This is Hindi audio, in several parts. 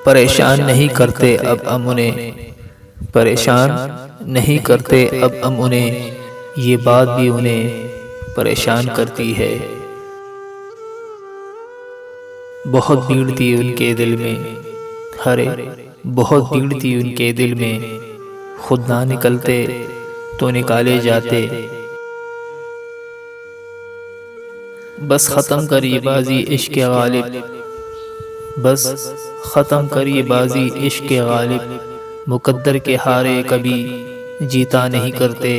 परेशान नहीं करते अब हम उन्हें, परेशान नहीं करते अब हम उन्हें, ये बात भी उन्हें परेशान करती है। बहुत भीड़ थी उनके दिल में, हरे बहुत भीड़ थी उनके दिल में, खुद ना निकलते तो निकाले जाते। बस ख़त्म कर ये बाजी इश्क़ गालिब, बस ख़त्म कर ये बाजी इश्क़ गालिब, मुक़द्दर के हारे कभी जीता नहीं करते।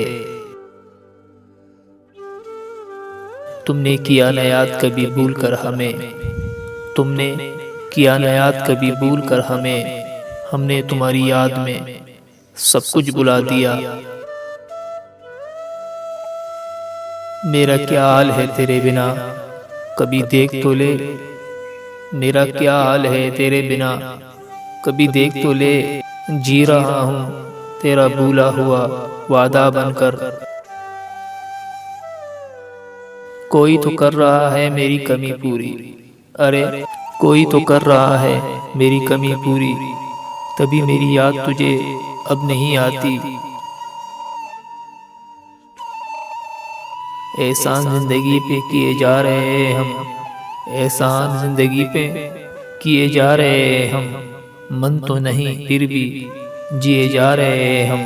तुमने किया न याद कभी भूल कर हमें, तुमने किया न याद कभी भूल कर हमें, हमने तुम्हारी याद में सब कुछ बुला दिया। मेरा क्या हाल है तेरे बिना कभी देख तो ले, मेरा क्या हाल है तेरे बिना कभी देख तो ले, जी रहा हूँ तेरा भूला हुआ वादा बनकर। कोई तो कर रहा है मेरी कमी पूरी, अरे कोई तो कर रहा है मेरी कमी पूरी, तभी मेरी याद तुझे अब नहीं आती। एहसान जिंदगी पे किए जा रहे हैं हम, एहसान जिंदगी पे किए जा रहे हैं हम, मन तो नहीं फिर भी जिए जा रहे हैं हम।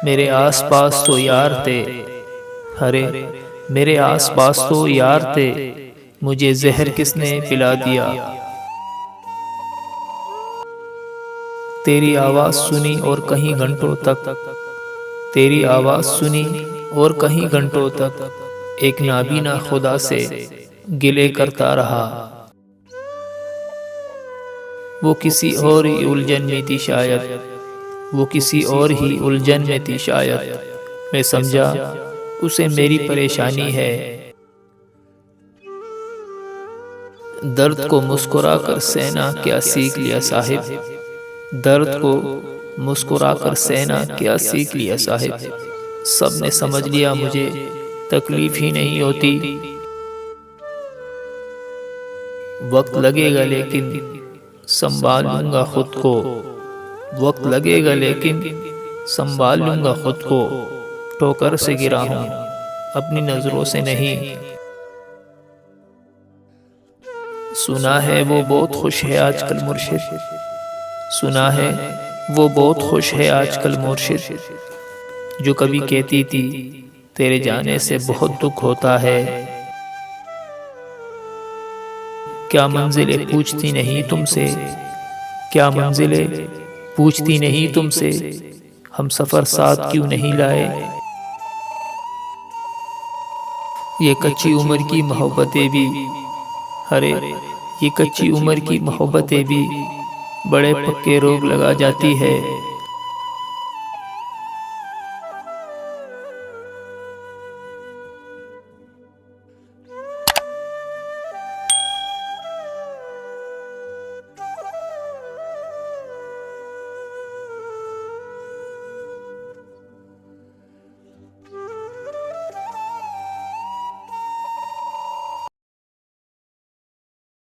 मेरे आसपास तो यार थे, हरे मेरे आसपास तो यार थे, मुझे जहर किसने पिला दिया। तेरी आवाज़ सुनी और कहीं घंटों तक, तेरी आवाज़ सुनी और कहीं घंटों तक, एक नाबीना खुदा से गिले करता रहा। वो किसी और ही उलझन में थी शायद, वो किसी और ही उलझन में थी शायद, मैं समझा उसे मेरी परेशानी है। दर्द को मुस्कुरा कर सहना क्या सीख लिया साहिब, दर्द को मुस्कुरा कर सहना क्या सीख लिया साहिब, सबने समझ लिया मुझे तकलीफ ही नहीं होती। वक्त लगेगा लेकिन संभाल लूंगा खुद को, वक्त लगेगा लेकिन संभाल लूंगा खुद को, ठोकर से गिरा हूँ अपनी नजरों से नहीं। सुना है वो बहुत खुश है आजकल मुर्शिद, सुना है वो बहुत खुश है आजकल मुर्शिद, जो कभी कहती थी तेरे जाने से बहुत दुख होता है। क्या मंजिलें पूछती नहीं तुमसे, क्या मंजिलें पूछती नहीं तुमसे, हम सफर साथ क्यों नहीं लाए। ये कच्ची उम्र की मोहब्बतें भी, हरे ये कच्ची उम्र की मोहब्बतें भी बड़े पक्के रोग लगा जाती है।